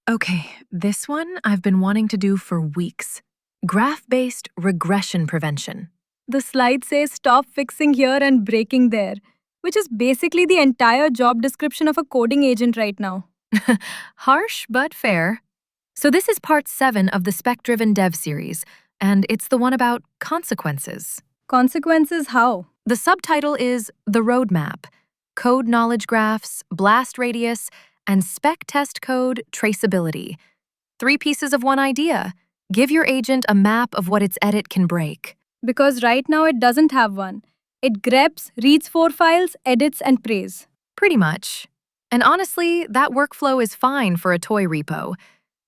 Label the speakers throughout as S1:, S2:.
S1: Okay, this one I've been wanting to do for weeks. Graph-based regression prevention.
S2: The slide says stop fixing here and breaking there, which is basically the entire job description of a coding agent right now.
S1: Harsh, but fair. So this is part 7 of the Spec-Driven Dev series, and it's the one about consequences.
S2: Consequences how?
S1: The subtitle is The Roadmap, Code Knowledge Graphs, Blast Radius, and Spec Test Code Traceability. 3 pieces of one idea. Give your agent a map of what its edit can break.
S2: Because right now it doesn't have one. It grabs, reads 4 files, edits, and prays.
S1: Pretty much. And honestly, that workflow is fine for a toy repo.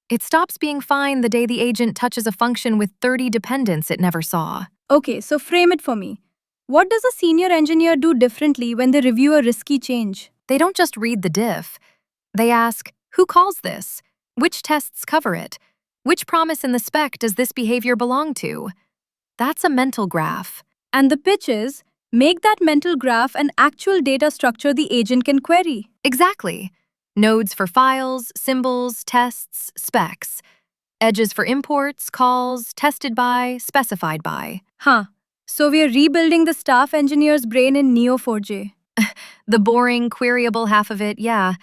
S1: It stops being fine the day the agent touches a function with 30 dependents it never saw.
S2: Okay, so frame it for me. What does a senior engineer do differently when they review a risky change?
S1: They don't just read the diff. They ask, who calls this? Which tests cover it? Which promise in the spec does this behavior belong to? That's a mental graph.
S2: And the pitch is, make that mental graph an actual data structure the agent can query.
S1: Exactly. Nodes for files, symbols, tests, specs. Edges for imports, calls, tested by, specified by.
S2: Huh. So we're rebuilding the staff engineer's brain in Neo4j.
S1: The boring, queryable half of it, yeah.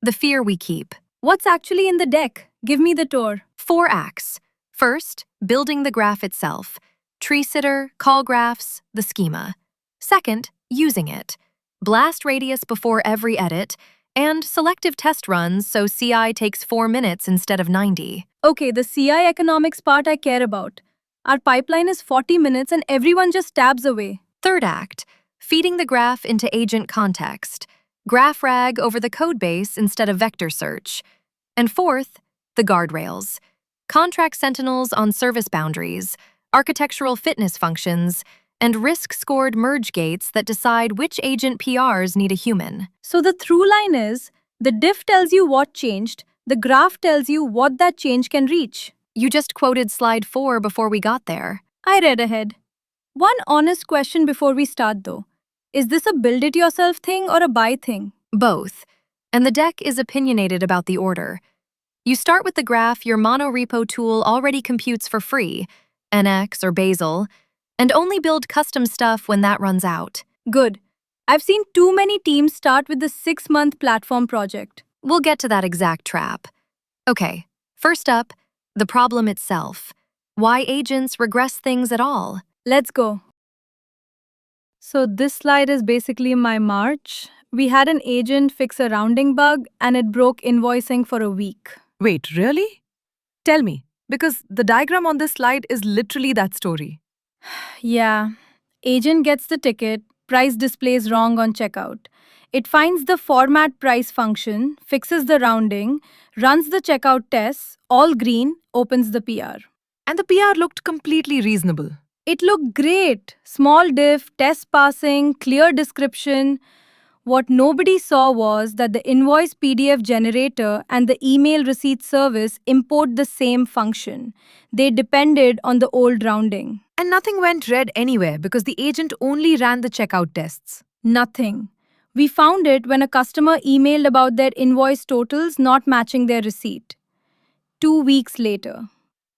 S1: The fear we keep.
S2: What's actually in the deck? Give me the tour.
S1: 4 acts. First, building the graph itself. Tree sitter, call graphs, the schema. Second, using it. Blast radius before every edit, and selective test runs so CI takes 4 minutes instead of 90.
S2: Okay, the CI economics part I care about. Our pipeline is 40 minutes and everyone just tabs away.
S1: Third act, feeding the graph into agent context. Graph rag over the codebase instead of vector search. And fourth, the guardrails. Contract sentinels on service boundaries, architectural fitness functions, and risk-scored merge gates that decide which agent PRs need a human.
S2: So the through line is, the diff tells you what changed, the graph tells you what that change can reach.
S1: You just quoted slide 4 before we got there.
S2: I read ahead. One honest question before we start though. Is this a build-it-yourself thing or a buy thing?
S1: Both. And the deck is opinionated about the order. You start with the graph your monorepo tool already computes for free, NX or Bazel, and only build custom stuff when that runs out.
S2: Good. I've seen too many teams start with the 6-month platform project.
S1: We'll get to that exact trap. Okay, first up, the problem itself. Why agents regress things at all?
S2: Let's go. So this slide is basically my march. We had an agent fix a rounding bug and it broke invoicing for a week.
S3: Wait, really? Tell me, because the diagram on this slide is literally that story.
S2: Yeah. Agent gets the ticket, price displays wrong on checkout. It finds the format price function, fixes the rounding, runs the checkout tests, all green, opens the PR.
S3: And the PR looked completely reasonable.
S2: It looked great. Small diff, test passing, clear description. What nobody saw was that the invoice PDF generator and the email receipt service import the same function. They depended on the old rounding.
S3: And nothing went red anywhere because the agent only ran the checkout tests.
S2: Nothing. We found it when a customer emailed about their invoice totals not matching their receipt. 2 weeks later.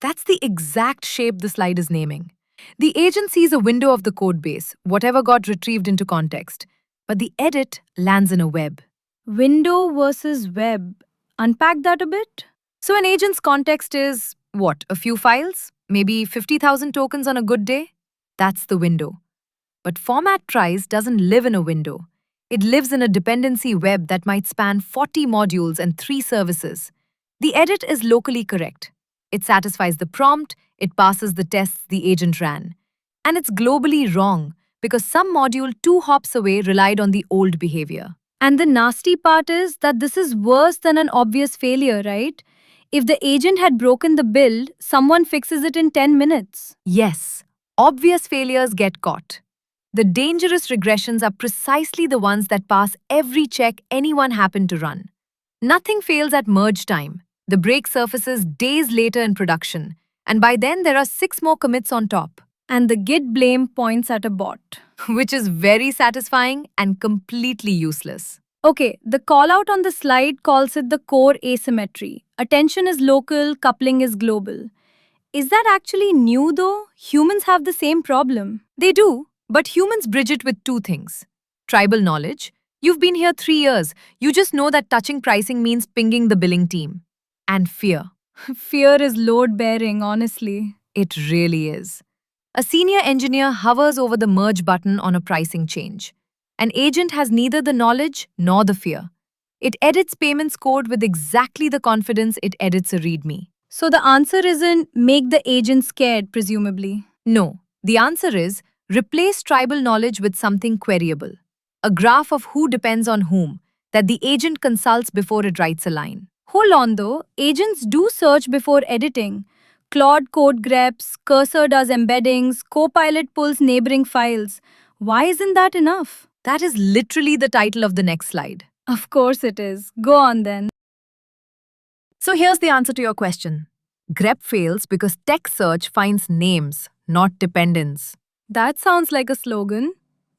S3: That's the exact shape the slide is naming. The agent sees a window of the code base, whatever got retrieved into context, but the edit lands in a web.
S2: Window versus web. Unpack that a bit?
S3: So an agent's context is, what, a few files? Maybe 50,000 tokens on a good day? That's the window. But format tries doesn't live in a window. It lives in a dependency web that might span 40 modules and 3 services. The edit is locally correct. It satisfies the prompt, it passes the tests the agent ran. And it's globally wrong because some module 2 hops away relied on the old behavior.
S2: And the nasty part is that this is worse than an obvious failure, right? If the agent had broken the build, someone fixes it in 10 minutes.
S3: Yes, obvious failures get caught. The dangerous regressions are precisely the ones that pass every check anyone happened to run. Nothing fails at merge time. The break surfaces days later in production, and by then there are 6 more commits on top.
S2: And the Git blame points at a bot.
S3: Which is very satisfying and completely useless.
S2: Okay, the call out on the slide calls it the core asymmetry. Attention is local, coupling is global. Is that actually new though? Humans have the same problem.
S3: They do, but humans bridge it with two things. Tribal knowledge. You've been here 3 years. You just know that touching pricing means pinging the billing team. And fear.
S2: Fear is load bearing, honestly.
S3: It really is. A senior engineer hovers over the merge button on a pricing change. An agent has neither the knowledge nor the fear. It edits payments code with exactly the confidence it edits a README.
S2: So the answer isn't make the agent scared, presumably.
S3: No, the answer is replace tribal knowledge with something queryable. A graph of who depends on whom that the agent consults before it writes a line.
S2: Hold on though, agents do search before editing. Claude code greps, Cursor does embeddings, Copilot pulls neighboring files. Why isn't that enough?
S3: That is literally the title of the next slide.
S2: Of course it is. Go on then.
S3: So here's the answer to your question. grep fails because text search finds names, not dependents.
S2: That sounds like a slogan.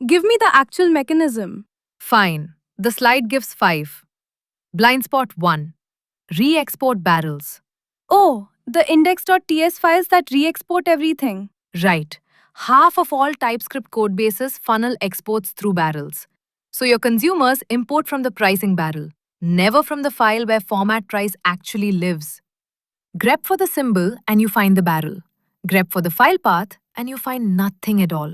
S2: Give me the actual mechanism.
S3: Fine. The slide gives 5. Blind spot 1. Re-export barrels.
S2: Oh, the index.ts files that re-export everything.
S3: Right. Half of all TypeScript codebases funnel exports through barrels. So your consumers import from the pricing barrel, never from the file where format price actually lives. grep for the symbol and you find the barrel. grep for the file path and you find nothing at all.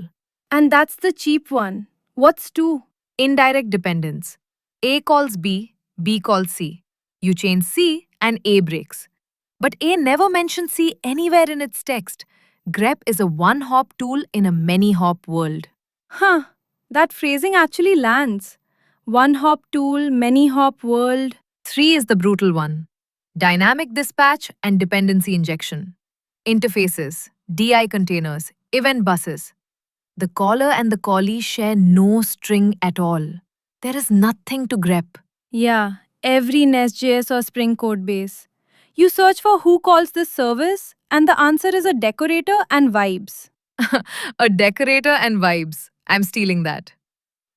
S2: And that's the cheap one. What's 2?
S3: Indirect dependence. A calls B, B calls C. You change C and A breaks. But A never mentions C anywhere in its text. grep is a one-hop tool in a many-hop world.
S2: Huh, that phrasing actually lands. One hop tool, many hop world.
S3: 3 is the brutal one. Dynamic dispatch and dependency injection. Interfaces, DI containers, event buses. The caller and the callee share no string at all. There is nothing to grep.
S2: Yeah, every Nest.js or Spring code base. You search for who calls this service, and the answer is a decorator and vibes.
S3: A decorator and vibes. I'm stealing that.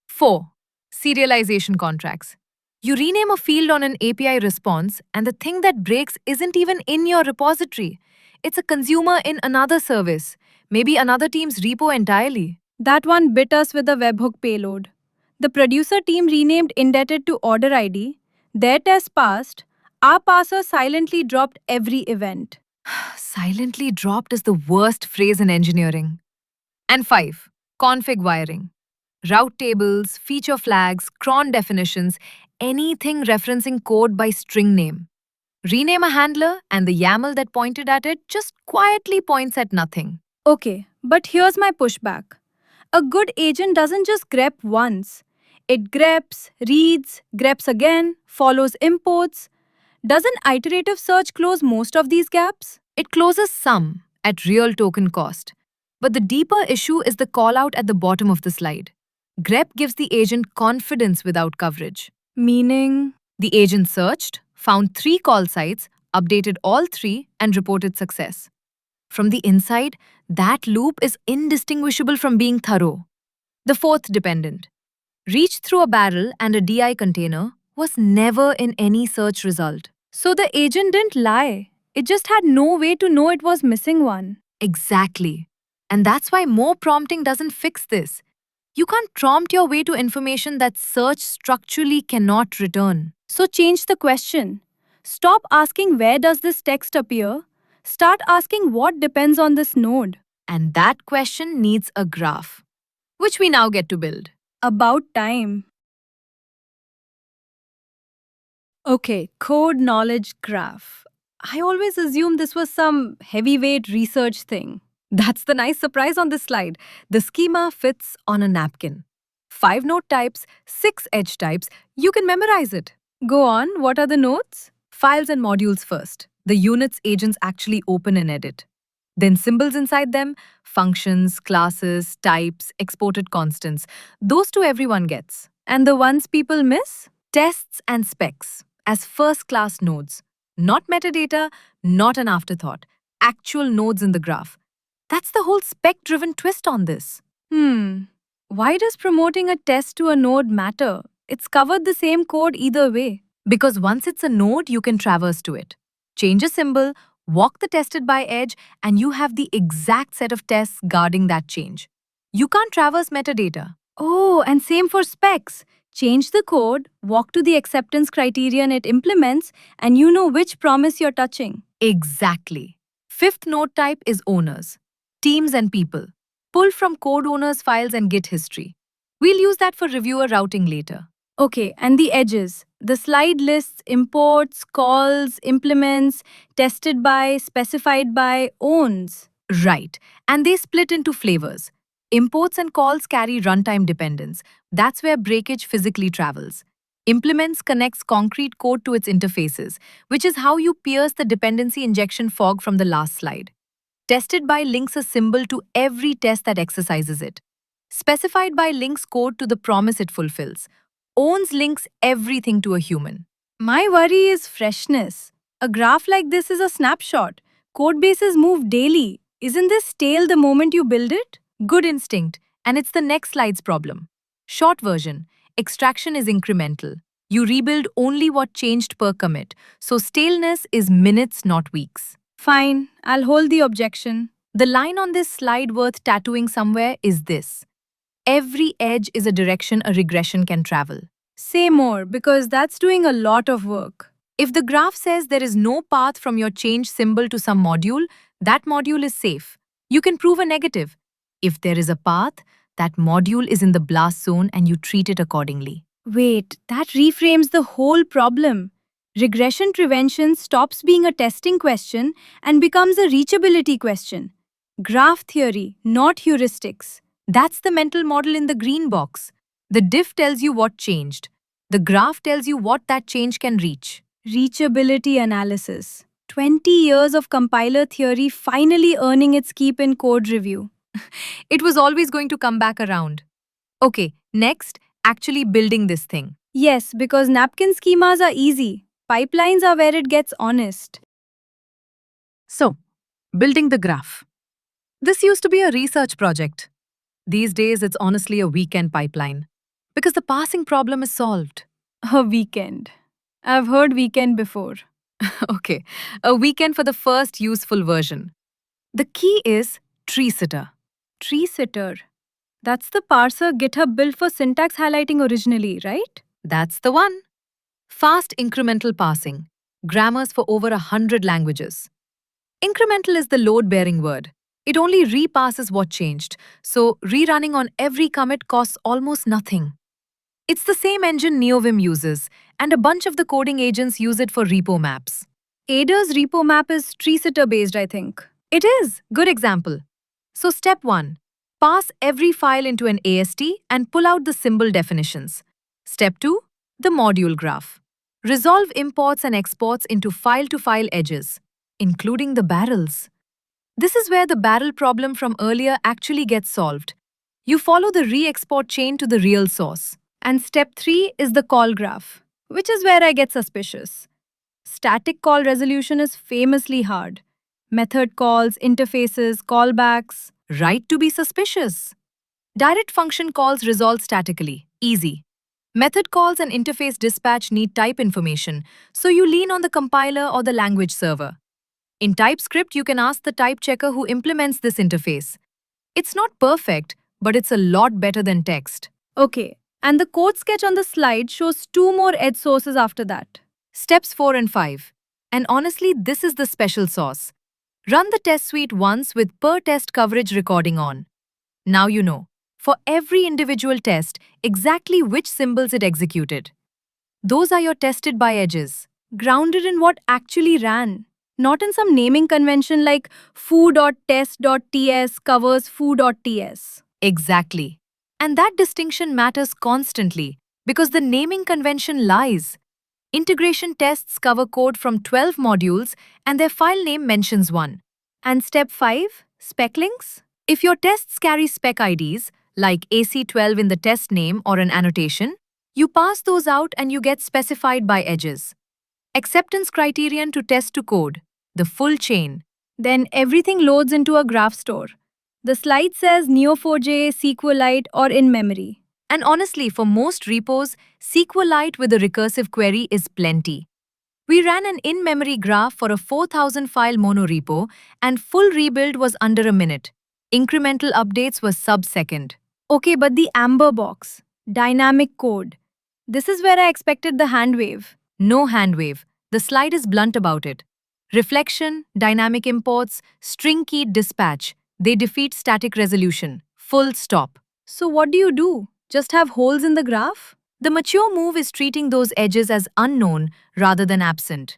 S3: 4. Serialization contracts. You rename a field on an API response, and the thing that breaks isn't even in your repository. It's a consumer in another service, maybe another team's repo entirely.
S2: That one bit us with a webhook payload. The producer team renamed indebted to order ID. Their test passed. Our parser silently dropped every event.
S3: Silently dropped is the worst phrase in engineering. And 5. Config wiring. Route tables, feature flags, cron definitions, anything referencing code by string name. Rename a handler and the YAML that pointed at it just quietly points at nothing.
S2: Okay, but here's my pushback. A good agent doesn't just grep once. It greps, reads, greps again, follows imports. Doesn't iterative search close most of these gaps?
S3: It closes some at real token cost. But the deeper issue is the callout at the bottom of the slide. grep gives the agent confidence without coverage.
S2: Meaning?
S3: The agent searched, found 3 call sites, updated all 3, and reported success. From the inside, that loop is indistinguishable from being thorough. The 4th dependent. Reached through a barrel and a DI container was never in any search result.
S2: So the agent didn't lie. It just had no way to know it was missing one.
S3: Exactly. And that's why more prompting doesn't fix this. You can't prompt your way to information that search structurally cannot return.
S2: So change the question. Stop asking where does this text appear. Start asking what depends on this node.
S3: And that question needs a graph, which we now get to build.
S2: About time. Okay, code knowledge graph. I always assumed this was some heavyweight research thing.
S3: That's the nice surprise on this slide. The schema fits on a napkin. 5 node types, 6 edge types, you can memorize it.
S2: Go on, what are the nodes?
S3: Files and modules first. The units agents actually open and edit. Then symbols inside them, functions, classes, types, exported constants. Those two everyone gets.
S2: And the ones people miss?
S3: Tests and specs as first-class nodes. Not metadata, not an afterthought. Actual nodes in the graph. That's the whole spec-driven twist on this.
S2: Why does promoting a test to a node matter? It's covered the same code either way.
S3: Because once it's a node, you can traverse to it. Change a symbol, walk the tested by edge, and you have the exact set of tests guarding that change. You can't traverse metadata.
S2: Oh, and same for specs. Change the code, walk to the acceptance criterion it implements, and you know which promise you're touching.
S3: Exactly. Fifth node type is owners, teams and people. Pull from code owners files and Git history. We'll use that for reviewer routing later.
S2: Okay, and the edges. The slide lists imports, calls, implements, tested by, specified by, owns.
S3: Right. And they split into flavors. Imports and calls carry runtime dependence. That's where breakage physically travels. Implements connects concrete code to its interfaces, which is how you pierce the dependency injection fog from the last slide. Tested by links a symbol to every test that exercises it. Specified by links code to the promise it fulfills. Owns links everything to a human.
S2: My worry is freshness. A graph like this is a snapshot. Code bases move daily. Isn't this stale the moment you build it?
S3: Good instinct, and it's the next slide's problem. Short version, extraction is incremental. You rebuild only what changed per commit, so staleness is minutes, not weeks.
S2: Fine, I'll hold the objection.
S3: The line on this slide worth tattooing somewhere is this. Every edge is a direction a regression can travel.
S2: Say more, because that's doing a lot of work.
S3: If the graph says there is no path from your change symbol to some module, that module is safe. You can prove a negative. If there is a path, that module is in the blast zone and you treat it accordingly.
S2: Wait, that reframes the whole problem. Regression prevention stops being a testing question and becomes a reachability question. Graph theory, not heuristics.
S3: That's the mental model in the green box. The diff tells you what changed. The graph tells you what that change can reach.
S2: Reachability analysis. 20 years of compiler theory finally earning its keep in code review.
S3: It was always going to come back around. Okay, next, actually building this thing.
S2: Yes, because napkin schemas are easy. Pipelines are where it gets honest.
S3: So, building the graph. This used to be a research project. These days, it's honestly a weekend pipeline. Because the parsing problem is solved.
S2: A weekend. I've heard weekend before.
S3: Okay, a weekend for the first useful version. The key is tree sitter.
S2: Tree sitter. That's the parser GitHub built for syntax highlighting originally, right?
S3: That's the one. Fast incremental parsing. Grammars for over 100 languages. Incremental is the load-bearing word. It only repasses what changed, so rerunning on every commit costs almost nothing. It's the same engine NeoVim uses, and a bunch of the coding agents use it for repo maps.
S2: Ada's repo map is tree sitter based, I think.
S3: It is. Good example. So step 1. Pass every file into an AST and pull out the symbol definitions. Step 2. The module graph. Resolve imports and exports into file-to-file edges, including the barrels. This is where the barrel problem from earlier actually gets solved. You follow the re-export chain to the real source.
S2: And step 3 is the call graph, which is where I get suspicious. Static call resolution is famously hard. Method calls, interfaces, callbacks.
S3: Right to be suspicious. Direct function calls resolve statically. Easy. Method calls and interface dispatch need type information, so you lean on the compiler or the language server. In TypeScript, you can ask the type checker who implements this interface. It's not perfect, but it's a lot better than text.
S2: Okay, and the code sketch on the slide shows 2 more edge sources after that.
S3: Steps 4 and 5. And honestly, this is the special sauce. Run the test suite once with per test coverage recording on. Now you know, for every individual test, exactly which symbols it executed. Those are your tested by edges.
S2: Grounded in what actually ran. Not in some naming convention like foo.test.ts covers foo.ts.
S3: Exactly. And that distinction matters constantly because the naming convention lies. Integration tests cover code from 12 modules and their file name mentions one.
S2: And step 5, spec links?
S3: If your tests carry spec IDs, like AC12 in the test name or an annotation, you pass those out and you get specified by edges. Acceptance criterion to test to code, the full chain.
S2: Then everything loads into a graph store. The slide says Neo4j, SQLite, or in memory.
S3: And honestly, for most repos, SQLite with a recursive query is plenty. We ran an in-memory graph for a 4,000 file monorepo, and full rebuild was under a minute. Incremental updates were sub-second.
S2: Okay, but the Amber box, dynamic code. This is where I expected the hand wave.
S3: No handwave. The slide is blunt about it. Reflection, dynamic imports, string-keyed dispatch. They defeat static resolution. Full stop.
S2: So what do you do? Just have holes in the graph?
S3: The mature move is treating those edges as unknown rather than absent.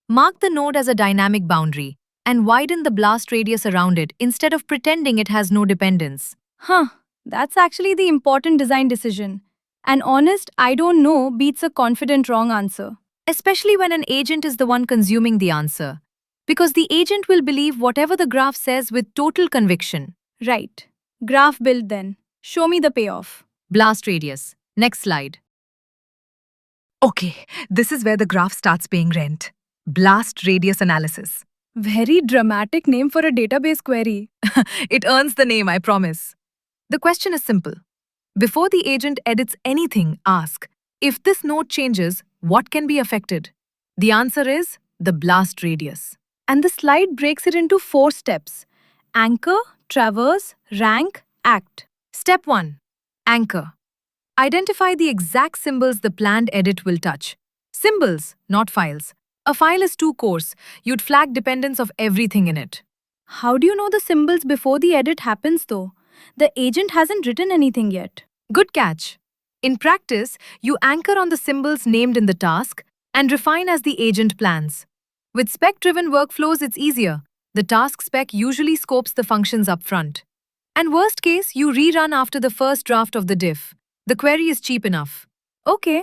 S3: Mark the node as a dynamic boundary and widen the blast radius around it instead of pretending it has no dependence.
S2: Huh, that's actually the important design decision. An honest I don't know beats a confident wrong answer.
S3: Especially when an agent is the one consuming the answer. Because the agent will believe whatever the graph says with total conviction.
S2: Right. Graph build then. Show me the payoff.
S3: Blast radius. Next slide. Okay, this is where the graph starts paying rent. Blast radius analysis.
S2: Very dramatic name for a database query.
S3: It earns the name, I promise. The question is simple. Before the agent edits anything, ask, if this node changes, what can be affected? The answer is the blast radius.
S2: And the slide breaks it into 4 steps: anchor, traverse, rank, act.
S3: Step 1. Anchor. Identify the exact symbols the planned edit will touch. Symbols, not files. A file is too coarse. You'd flag dependence of everything in it.
S2: How do you know the symbols before the edit happens though? The agent hasn't written anything yet.
S3: Good catch. In practice, you anchor on the symbols named in the task and refine as the agent plans. With spec-driven workflows, it's easier. The task spec usually scopes the functions upfront. And worst case, you rerun after the first draft of the diff. The query is cheap enough.
S2: Okay.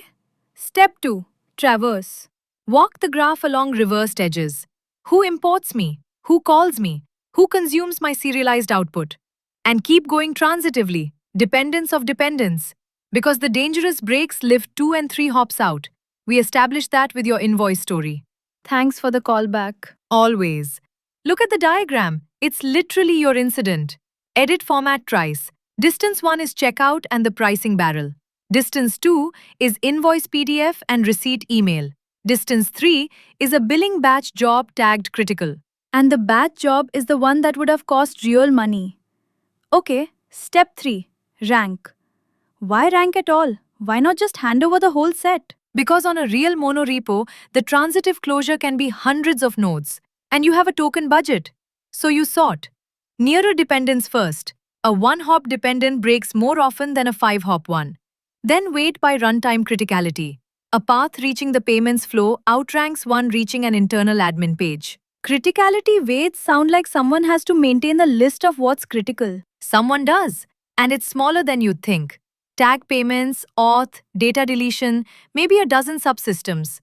S2: Step 2. Traverse.
S3: Walk the graph along reversed edges. Who imports me? Who calls me? Who consumes my serialized output? And keep going transitively. Dependence of dependence. Because the dangerous breaks live 2 and 3 hops out. We established that with your invoice story.
S2: Thanks for the callback.
S3: Always. Look at the diagram. It's literally your incident. Edit format tries. Distance 1 is checkout and the pricing barrel. Distance 2 is invoice PDF and receipt email. Distance 3 is a billing batch job tagged critical.
S2: And the batch job is the one that would have cost real money. Okay, step 3. Rank. Why rank at all? Why not just hand over the whole set?
S3: Because on a real monorepo, the transitive closure can be hundreds of nodes, and you have a token budget. So you sort. Nearer dependence first. A 1-hop dependent breaks more often than a 5-hop one. Then weight by runtime criticality. A path reaching the payments flow outranks one reaching an internal admin page.
S2: Criticality weights sound like someone has to maintain a list of what's critical.
S3: Someone does, and it's smaller than you'd think. Tag payments, auth, data deletion, maybe a dozen subsystems.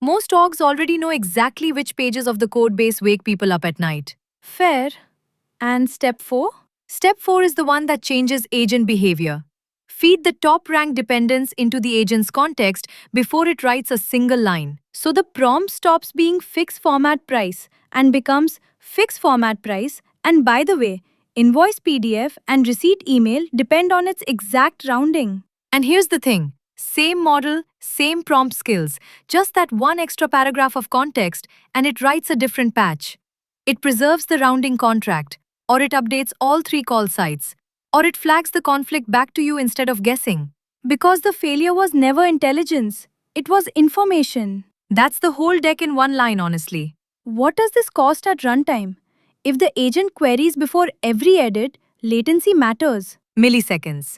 S3: Most orgs already know exactly which pages of the codebase wake people up at night.
S2: Fair. And step 4?
S3: Step 4 is the one that changes agent behavior. Feed the top-ranked dependence into the agent's context before it writes a single line.
S2: So the prompt stops being fix format price and becomes fix format price, and by the way, invoice PDF and receipt email depend on its exact rounding.
S3: And here's the thing. Same model, same prompt skills, just that one extra paragraph of context and it writes a different patch. It preserves the rounding contract, or it updates all 3 call sites, or it flags the conflict back to you instead of guessing.
S2: Because the failure was never intelligence, it was information.
S3: That's the whole deck in one line, honestly.
S2: What does this cost at runtime? If the agent queries before every edit, latency matters.
S3: Milliseconds.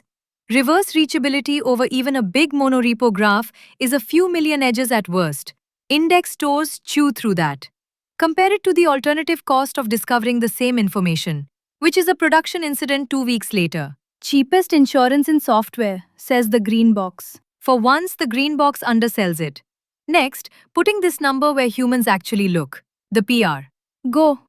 S3: Reverse reachability over even a big monorepo graph is a few million edges at worst. Index stores chew through that. Compare it to the alternative cost of discovering the same information, which is a production incident 2 weeks later.
S2: Cheapest insurance in software, says the green box.
S3: For once, the green box undersells it. Next, putting this number where humans actually look, the PR.
S2: Go.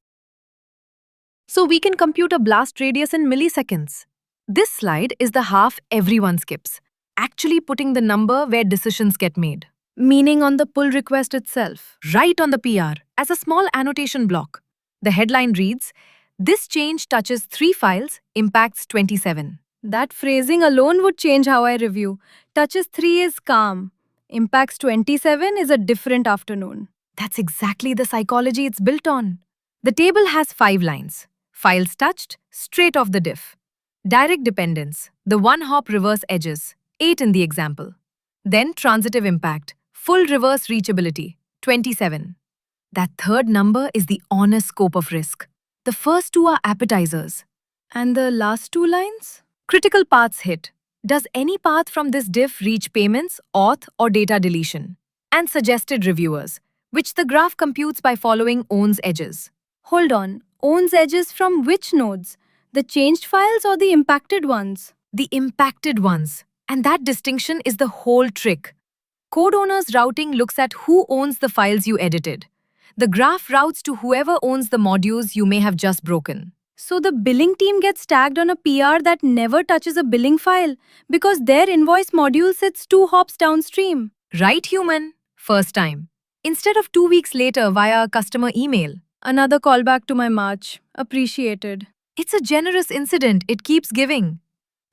S3: So we can compute a blast radius in milliseconds. This slide is the half everyone skips, actually putting the number where decisions get made.
S2: Meaning on the pull request itself.
S3: Right on the PR, as a small annotation block. The headline reads, "This change touches 3 files, impacts 27."
S2: That phrasing alone would change how I review. Touches 3 is calm. Impacts 27 is a different afternoon.
S3: That's exactly the psychology it's built on. The table has 5 lines. Files touched, straight off the diff. Direct dependence, the one-hop reverse edges, 8 in the example. Then transitive impact, full reverse reachability, 27. That third number is the honest scope of risk. The first two are appetizers.
S2: And the last 2 lines?
S3: Critical paths hit. Does any path from this diff reach payments, auth, or data deletion? And suggested reviewers, which the graph computes by following owns edges.
S2: Hold on. Owns edges from which nodes? The changed files or the impacted ones?
S3: The impacted ones. And that distinction is the whole trick. Code owners routing looks at who owns the files you edited. The graph routes to whoever owns the modules you may have just broken.
S2: So the billing team gets tagged on a PR that never touches a billing file because their invoice module sits 2 hops downstream.
S3: Right, human? First time. Instead of 2 weeks later via a customer email.
S2: Another callback to my March. Appreciated.
S3: It's a generous incident, it keeps giving.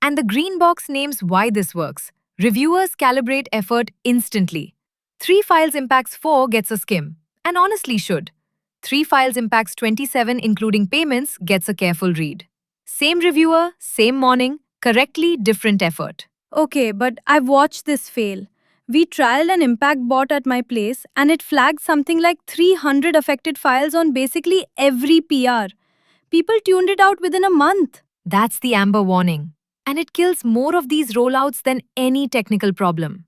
S3: And the green box names why this works. Reviewers calibrate effort instantly. 3 files impacts 4 gets a skim. And honestly should. 3 files impacts 27 including payments gets a careful read. Same reviewer, same morning, correctly different effort.
S2: Okay, but I've watched this fail. We trialed an impact bot at my place and it flagged something like 300 affected files on basically every PR. People tuned it out within a month.
S3: That's the amber warning. And it kills more of these rollouts than any technical problem.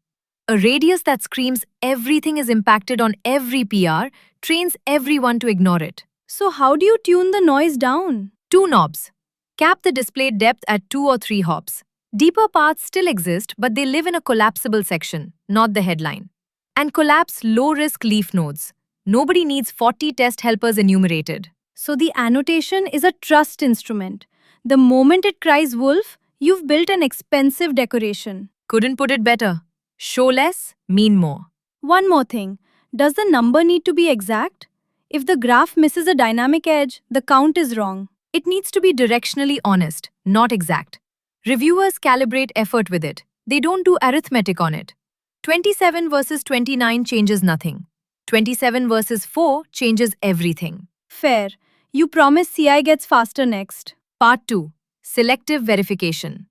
S3: A radius that screams everything is impacted on every PR trains everyone to ignore it.
S2: So how do you tune the noise down?
S3: 2 knobs. Cap the displayed depth at 2 or 3 hops. Deeper paths still exist, but they live in a collapsible section, not the headline. And collapse low-risk leaf nodes. Nobody needs 40 test helpers enumerated.
S2: So the annotation is a trust instrument. The moment it cries wolf, you've built an expensive decoration.
S3: Couldn't put it better. Show less, mean more.
S2: One more thing. Does the number need to be exact? If the graph misses a dynamic edge, the count is wrong.
S3: It needs to be directionally honest, not exact. Reviewers calibrate effort with it. They don't do arithmetic on it. 27 versus 29 changes nothing. 27 versus 4 changes everything.
S2: Fair. You promise CI gets faster next.
S3: Part 2. Selective verification.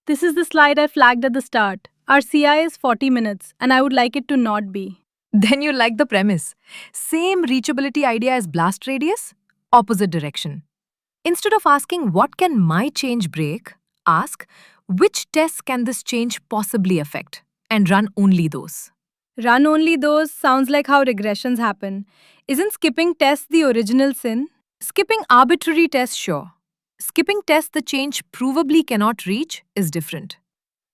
S2: This is the slide I flagged at the start. Our CI is 40 minutes, and I would like it to not be.
S3: Then you like the premise. Same reachability idea as blast radius? Opposite direction. Instead of asking what can my change break, ask which tests can this change possibly affect and run only those.
S2: Run only those sounds like how regressions happen. Isn't skipping tests the original sin?
S3: Skipping arbitrary tests, sure. Skipping tests the change provably cannot reach is different.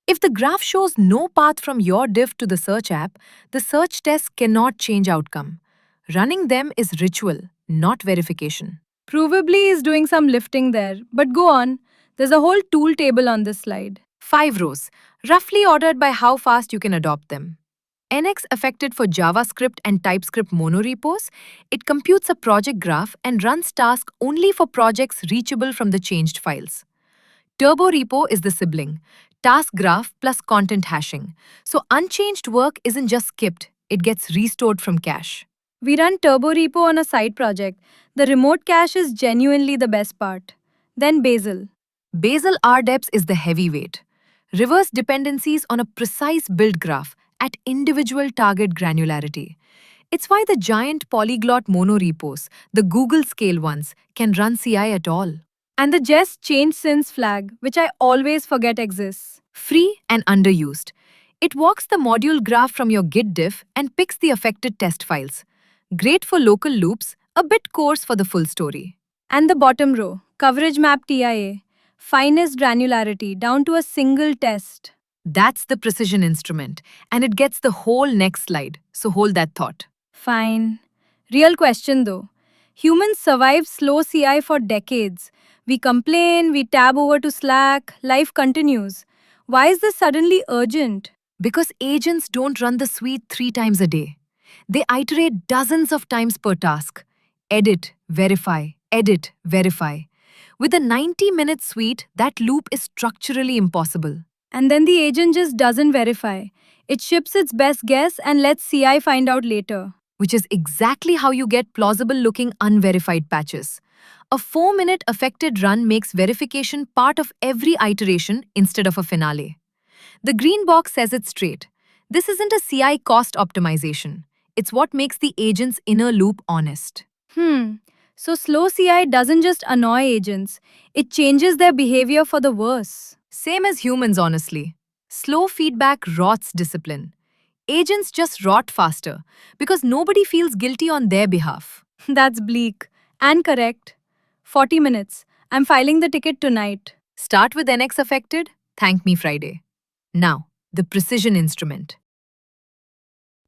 S3: If the graph shows no path from your diff to the search app, the search test cannot change outcome. Running them is ritual, not verification.
S2: Provably is doing some lifting there, but go on. There's a whole tool table on this slide.
S3: 5 rows, roughly ordered by how fast you can adopt them. NX affected for JavaScript and TypeScript monorepos, it computes a project graph and runs tasks only for projects reachable from the changed files. Turbo repo is the sibling, task graph plus content hashing. So unchanged work isn't just skipped, it gets restored from cache.
S2: We run Turbo Repo on a side project. The remote cache is genuinely the best part. Then Bazel.
S3: Bazel RDEPS is the heavyweight. Reverse dependencies on a precise build graph at individual target granularity. It's why the giant polyglot monorepos, the Google scale ones, can run CI at all.
S2: And the just changed since flag, which I always forget exists.
S3: Free and underused. It walks the module graph from your Git diff and picks the affected test files. Great for local loops, a bit coarse for the full story.
S2: And the bottom row, coverage map TIA. Finest granularity down to a single test.
S3: That's the precision instrument, and it gets the whole next slide, so hold that thought.
S2: Fine. Real question though. Humans survive slow CI for decades. We complain, we tab over to Slack, life continues. Why is this suddenly urgent?
S3: Because agents don't run the suite 3 times a day. They iterate dozens of times per task. Edit, verify, With a 90-minute suite, that loop is structurally impossible.
S2: And then the agent just doesn't verify. It ships its best guess and lets CI find out later.
S3: Which is exactly how you get plausible-looking unverified patches. A 4-minute affected run makes verification part of every iteration instead of a finale. The green box says it straight. This isn't a CI cost optimization. It's what makes the agent's inner loop honest.
S2: So slow CI doesn't just annoy agents, it changes their behavior for the worse.
S3: Same as humans, honestly. Slow feedback rots discipline. Agents just rot faster because nobody feels guilty on their behalf.
S2: That's bleak and correct. 40 minutes. I'm filing the ticket tonight.
S3: Start with NX affected, thank me Friday. Now, the precision instrument.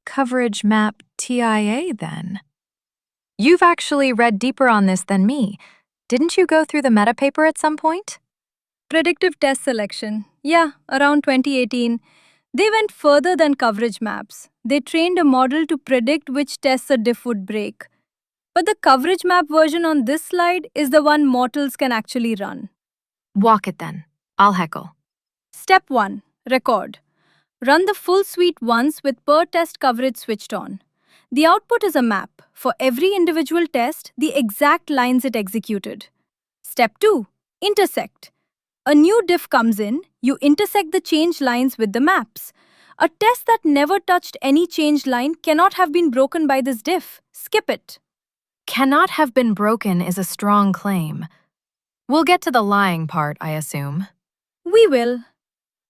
S1: Coverage map TIA, then. You've actually read deeper on this than me. Didn't you go through the meta paper at some point?
S2: Predictive test selection. Yeah, around 2018. They went further than coverage maps. They trained a model to predict which tests a diff would break. But the coverage map version on this slide is the one mortals can actually run.
S1: Walk it then. I'll heckle.
S2: Step 1. Record. Run the full suite once with per test coverage switched on. The output is a map. For every individual test, the exact lines it executed. Step 2. Intersect. A new diff comes in, you intersect the change lines with the maps. A test that never touched any change line cannot have been broken by this diff. Skip it.
S1: Cannot have been broken is a strong claim. We'll get to the lying part, I assume.
S2: We will.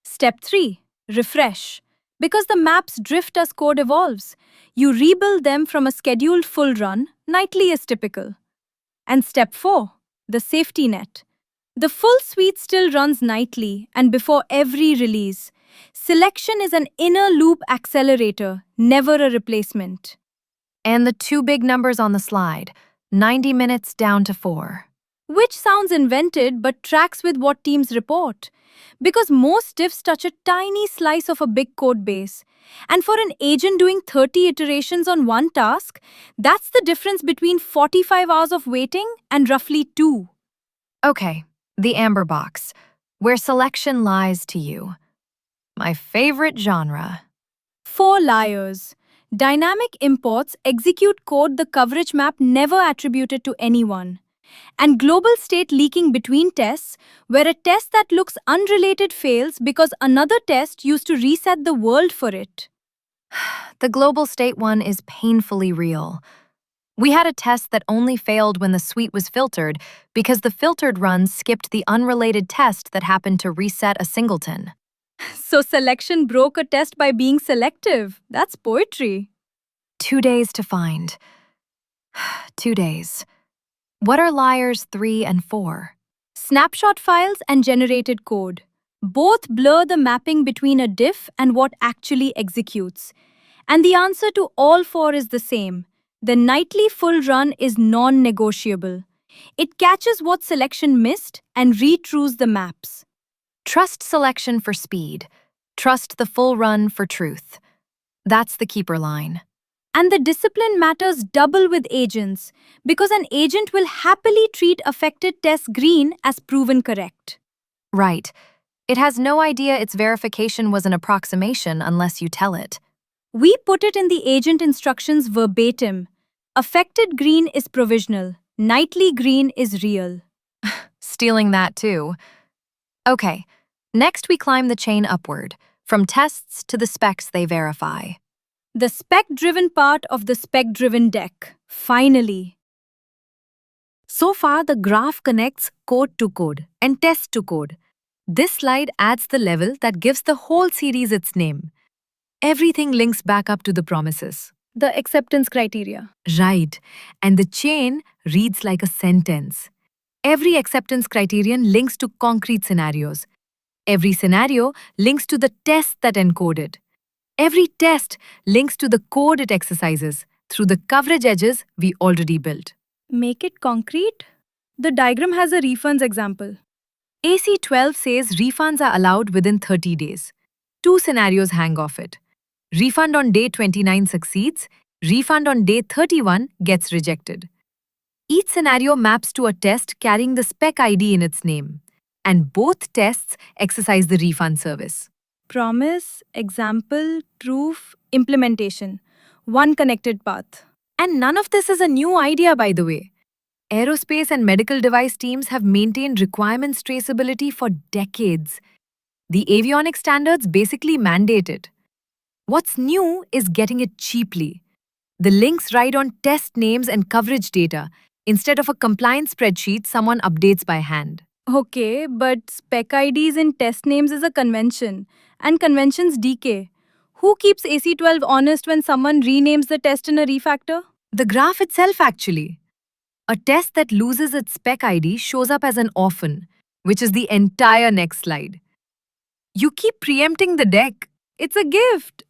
S2: Step 3. Refresh. Because the maps drift as code evolves, you rebuild them from a scheduled full run, nightly is typical. And step 4. The safety net. The full suite still runs nightly and before every release. Selection is an inner loop accelerator, never a replacement.
S1: And the two big numbers on the slide, 90 minutes down to 4.
S2: Which sounds invented but tracks with what teams report. Because most diffs touch a tiny slice of a big code base. And for an agent doing 30 iterations on one task, that's the difference between 45 hours of waiting and roughly 2.
S1: Okay, the amber box, where selection lies to you. My favorite genre.
S2: 4 liars. Dynamic imports execute code the coverage map never attributed to anyone. And global state leaking between tests, where a test that looks unrelated fails because another test used to reset the world for it.
S1: The global state one is painfully real. We had a test that only failed when the suite was filtered because the filtered run skipped the unrelated test that happened to reset a singleton.
S2: So selection broke a test by being selective. That's poetry.
S1: 2 days to find. 2 days. What are liars 3 and 4?
S2: Snapshot files and generated code. Both blur the mapping between a diff and what actually executes. And the answer to all 4 is the same. The nightly full run is non-negotiable. It catches what selection missed and retrues the maps.
S1: Trust selection for speed. Trust the full run for truth. That's the keeper line.
S2: And the discipline matters double with agents, because an agent will happily treat affected tests green as proven correct.
S1: Right. It has no idea its verification was an approximation unless you tell it.
S2: We put it in the agent instructions verbatim. Affected green is provisional. Nightly green is real.
S1: Stealing that too. Okay, next we climb the chain upward, from tests to the specs they verify.
S2: The spec-driven part of the spec-driven deck. Finally.
S3: So far, the graph connects code to code and test to code. This slide adds the level that gives the whole series its name. Everything links back up to the promises.
S2: The acceptance criteria.
S3: Right, and the chain reads like a sentence. Every acceptance criterion links to concrete scenarios. Every scenario links to the test that encoded. Every test links to the code it exercises through the coverage edges we already built.
S2: Make it concrete? The diagram has a refunds example.
S3: AC12 says refunds are allowed within 30 days. 2 scenarios hang off it. Refund on day 29 succeeds, refund on day 31 gets rejected. Each scenario maps to a test carrying the spec ID in its name, and both tests exercise the refund service.
S2: Promise, example, proof, implementation. One connected path.
S3: And none of this is a new idea, by the way. Aerospace and medical device teams have maintained requirements traceability for decades. The avionics standards basically mandate it. What's new is getting it cheaply. The links ride on test names and coverage data instead of a compliance spreadsheet someone updates by hand.
S2: Okay, but spec IDs in test names is a convention, and conventions decay. Who keeps AC12 honest when someone renames the test in a refactor?
S3: The graph itself, actually. A test that loses its spec ID shows up as an orphan, which is the entire next slide. You keep preempting the deck.
S2: It's a gift.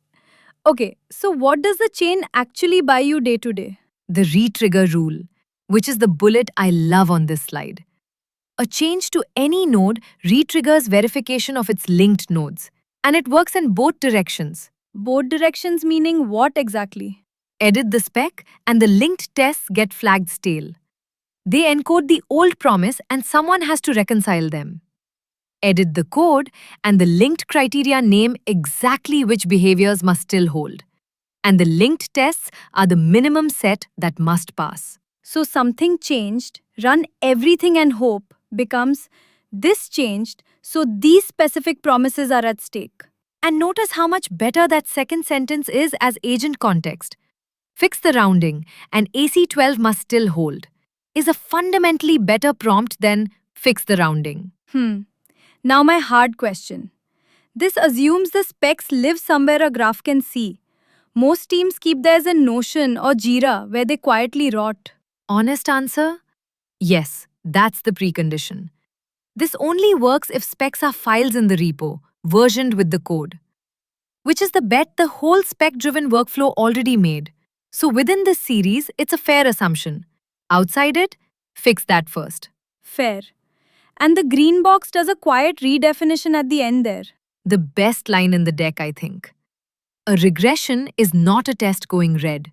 S2: Okay, so what does the chain actually buy you day to day?
S3: The retrigger rule, which is the bullet I love on this slide. A change to any node retriggers verification of its linked nodes, and it works in both directions.
S2: Both directions meaning what exactly?
S3: Edit the spec, and the linked tests get flagged stale. They encode the old promise, and someone has to reconcile them. Edit the code, and the linked criteria name exactly which behaviors must still hold. And the linked tests are the minimum set that must pass.
S2: So something changed, run everything and hope becomes this changed, so these specific promises are at stake.
S3: And notice how much better that second sentence is as agent context. Fix the rounding, and AC12 must still hold, is a fundamentally better prompt than fix the rounding.
S2: Now my hard question. This assumes the specs live somewhere a graph can see. Most teams keep theirs in Notion or Jira where they quietly rot.
S3: Honest answer? Yes, that's the precondition. This only works if specs are files in the repo, versioned with the code, which is the bet the whole spec-driven workflow already made. So within this series, it's a fair assumption. Outside it, fix that first.
S2: Fair. And the green box does a quiet redefinition at the end there.
S3: The best line in the deck, I think. A regression is not a test going red.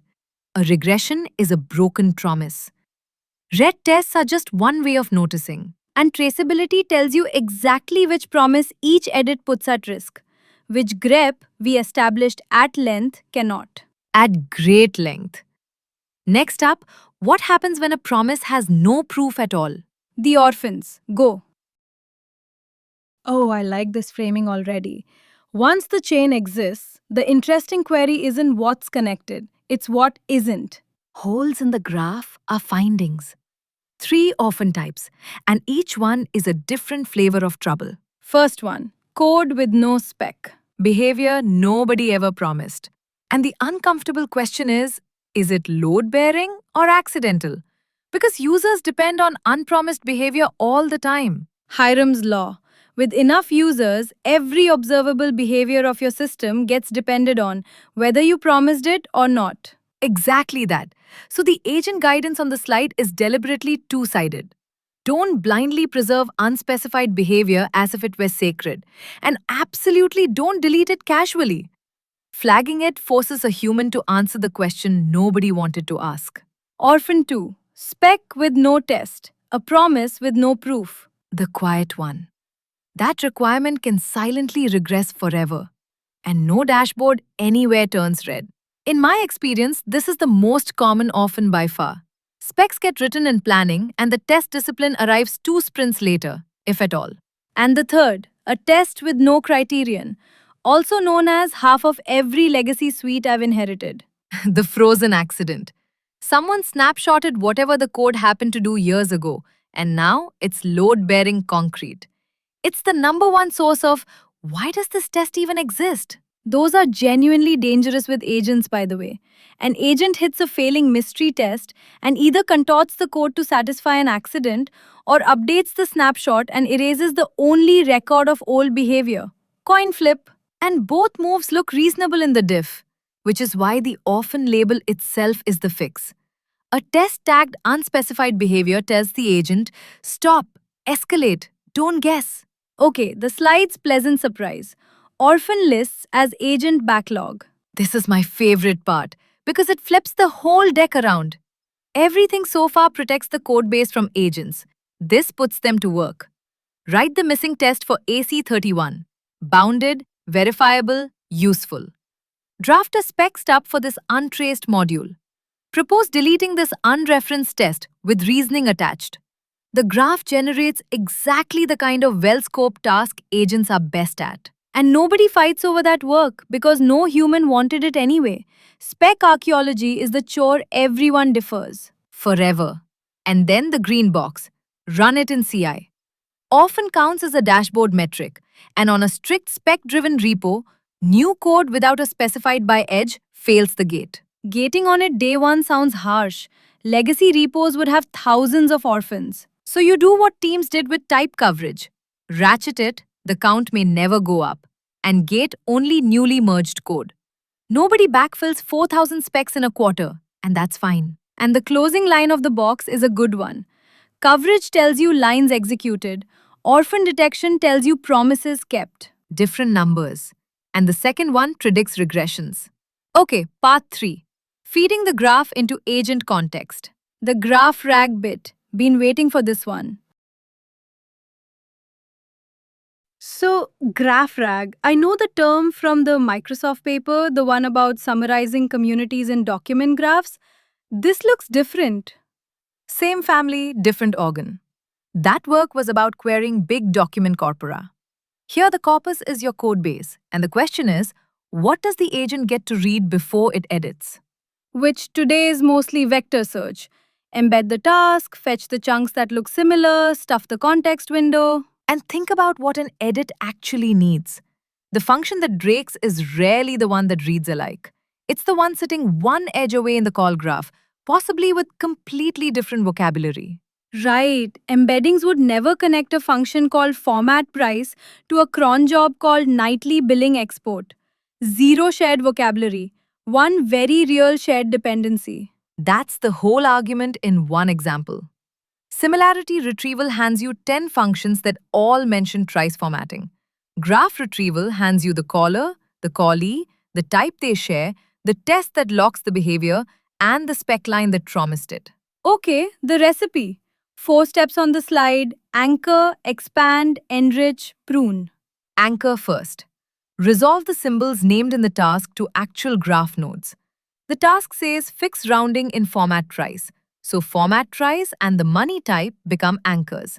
S3: A regression is a broken promise. Red tests are just one way of noticing.
S2: And traceability tells you exactly which promise each edit puts at risk, which grep we established at length cannot.
S3: At great length. Next up, what happens when a promise has no proof at all?
S2: The orphans, go.
S4: Oh, I like this framing already. Once the chain exists, the interesting query isn't what's connected, it's what isn't.
S3: Holes in the graph are findings. 3 orphan types, and each one is a different flavor of trouble.
S2: First one, code with no spec.
S3: Behavior nobody ever promised. And the uncomfortable question is it load-bearing or accidental? Because users depend on unpromised behavior all the time.
S2: Hiram's law. With enough users, every observable behavior of your system gets depended on, whether you promised it or not.
S3: Exactly that. So the agent guidance on the slide is deliberately two-sided. Don't blindly preserve unspecified behavior as if it were sacred. And absolutely don't delete it casually. Flagging it forces a human to answer the question nobody wanted to ask.
S2: Orphan 2. Spec with no test. A promise with no proof.
S3: The quiet one. That requirement can silently regress forever. And no dashboard anywhere turns red. In my experience, this is the most common orphan by far. Specs get written in planning and the test discipline arrives 2 sprints later, if at all.
S2: And the third, a test with no criterion, also known as half of every legacy suite I've inherited.
S3: The frozen accident. Someone snapshotted whatever the code happened to do years ago, and now it's load-bearing concrete. It's the number one source of why does this test even exist?
S2: Those are genuinely dangerous with agents, by the way. An agent hits a failing mystery test and either contorts the code to satisfy an accident or updates the snapshot and erases the only record of old behavior. Coin flip.
S3: And both moves look reasonable in the diff, which is why the orphan label itself is the fix. A test tagged unspecified behavior tells the agent, stop, escalate, don't guess.
S2: Okay, the slide's pleasant surprise. Orphan lists as agent backlog.
S3: This is my favorite part because it flips the whole deck around. Everything so far protects the code base from agents. This puts them to work. Write the missing test for AC31. Bounded, verifiable, useful. Draft a spec stub for this untraced module. Propose deleting this unreferenced test with reasoning attached. The graph generates exactly the kind of well-scoped task agents are best at.
S2: And nobody fights over that work because no human wanted it anyway. Spec archaeology is the chore everyone defers.
S3: Forever. And then the green box. Run it in CI. Often counts as a dashboard metric, and on a strict spec-driven repo, new code without a specified by edge fails the gate.
S2: Gating on it day one sounds harsh. Legacy repos would have thousands of orphans.
S3: So you do what teams did with type coverage. Ratchet it, the count may never go up, and gate only newly merged code. Nobody backfills 4,000 specs in a quarter, and that's fine.
S2: And the closing line of the box is a good one. Coverage tells you lines executed. Orphan detection tells you promises kept.
S3: Different numbers. And the second one predicts regressions. Okay, part 3. Feeding the graph into agent context.
S2: The graph rag bit. Been waiting for this one. So, graph rag. I know the term from the Microsoft paper, the one about summarizing communities in document graphs. This looks different.
S3: Same family, different organ. That work was about querying big document corpora. Here the corpus is your code base, and the question is, what does the agent get to read before it edits?
S2: Which today is mostly vector search. Embed the task, fetch the chunks that look similar, stuff the context window.
S3: And think about what an edit actually needs. The function that breaks is rarely the one that reads alike. It's the one sitting one edge away in the call graph, possibly with completely different vocabulary.
S2: Right, embeddings would never connect a function called format price to a cron job called nightly billing export. Zero shared vocabulary, one very real shared dependency.
S3: That's the whole argument in one example. Similarity retrieval hands you 10 functions that all mention trice formatting. Graph retrieval hands you the caller, the callee, the type they share, the test that locks the behavior, and the spec line that promised it.
S2: Okay, the recipe. 4 steps on the slide: anchor, expand, enrich, prune.
S3: Anchor first. Resolve the symbols named in the task to actual graph nodes. The task says fix rounding in format trice, so format trice and the money type become anchors.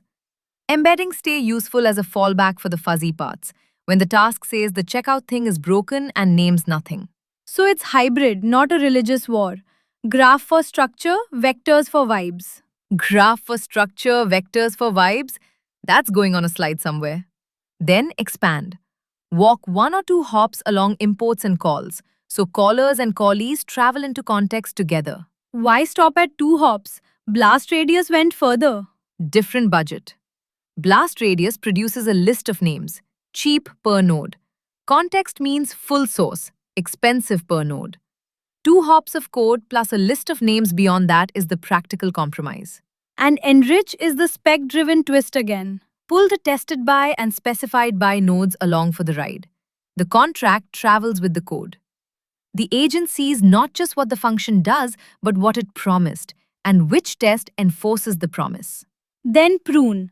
S3: Embeddings stay useful as a fallback for the fuzzy parts, when the task says the checkout thing is broken and names nothing.
S2: So it's hybrid, not a religious war. Graph for structure, vectors for vibes.
S3: Graph for structure, vectors for vibes, that's going on a slide somewhere. Then expand. Walk 1 or 2 hops along imports and calls, so callers and callees travel into context together.
S2: Why stop at 2 hops? Blast radius went further.
S3: Different budget. Blast radius produces a list of names, cheap per node. Context means full source, expensive per node. 2 hops of code plus a list of names beyond that is the practical compromise.
S2: And enrich is the spec-driven twist again.
S3: Pull the tested by and specified by nodes along for the ride. The contract travels with the code. The agent sees not just what the function does, but what it promised, and which test enforces the promise.
S2: Then prune.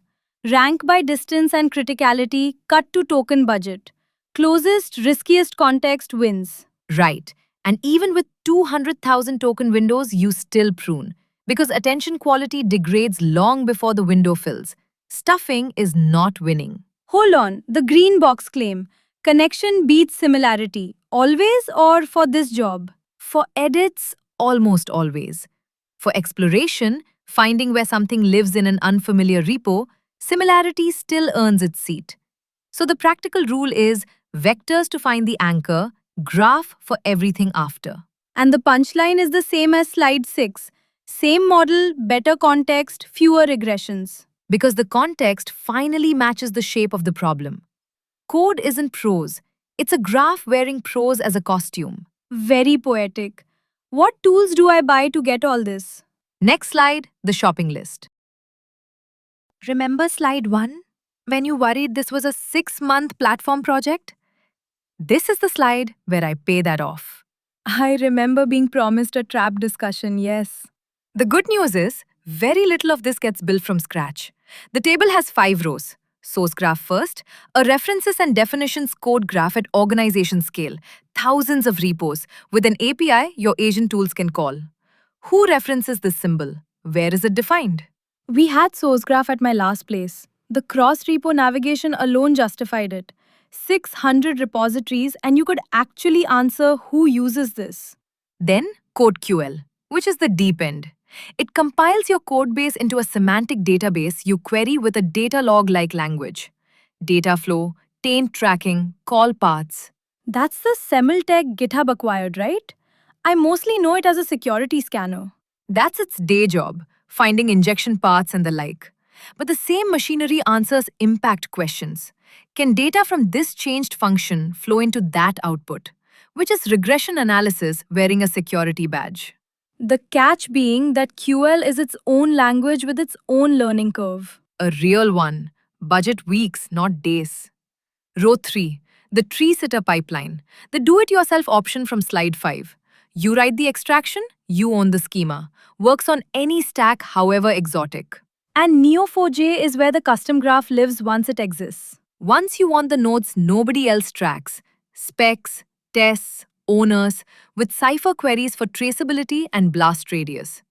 S2: Rank by distance and criticality, cut to token budget. Closest, riskiest context wins.
S3: Right. And even with 200,000 token windows, you still prune, because attention quality degrades long before the window fills. Stuffing is not winning.
S2: Hold on, the green box claim. Connection beats similarity. Always or for this job?
S3: For edits, almost always. For exploration, finding where something lives in an unfamiliar repo, similarity still earns its seat. So the practical rule is vectors to find the anchor, graph for everything after.
S2: And the punchline is the same as slide 6. Same model, better context, fewer regressions.
S3: Because the context finally matches the shape of the problem. Code isn't prose. It's a graph wearing prose as a costume.
S2: Very poetic. What tools do I buy to get all this?
S3: Next slide, the shopping list. Remember slide 1? When you worried this was a 6-month platform project? This is the slide where I pay that off.
S2: I remember being promised a trap discussion, yes.
S3: The good news is, very little of this gets built from scratch. The table has 5 rows. Source graph first, a references and definitions code graph at organization scale, thousands of repos. With an API, your agent tools can call. Who references this symbol? Where is it defined?
S2: We had SourceGraph at my last place. The cross-repo navigation alone justified it. 600 repositories, and you could actually answer who uses this.
S3: Then, CodeQL, which is the deep end. It compiles your codebase into a semantic database you query with a data log-like language. Data flow, taint tracking, call paths.
S2: That's the Semmeltech GitHub acquired, right? I mostly know it as a security scanner.
S3: That's its day job, finding injection paths and the like. But the same machinery answers impact questions. Can data from this changed function flow into that output? Which is regression analysis wearing a security badge.
S2: The catch being that QL is its own language with its own learning curve.
S3: A real one. Budget weeks, not days. Row 3. The tree sitter pipeline. The do-it-yourself option from slide 5. You write the extraction, you own the schema. Works on any stack, however exotic.
S2: And Neo4j is where the custom graph lives once it exists.
S3: Once you want the nodes nobody else tracks, specs, tests, owners, with Cypher queries for traceability and blast radius.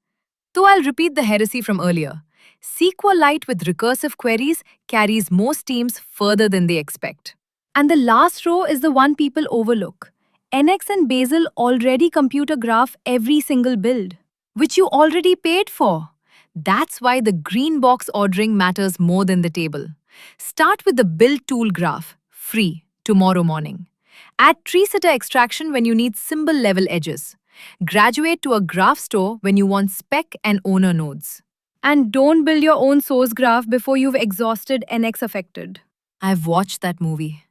S3: Though I'll repeat the heresy from earlier, SQLite with recursive queries carries most teams further than they expect.
S2: And the last row is the one people overlook. NX and Bazel already compute a graph every single build.
S3: Which you already paid for. That's why the green box ordering matters more than the table. Start with the build tool graph, free, tomorrow morning. Add tree sitter extraction when you need symbol level edges. Graduate to a graph store when you want spec and owner nodes.
S2: And don't build your own source graph before you've exhausted NX affected.
S3: I've watched that movie.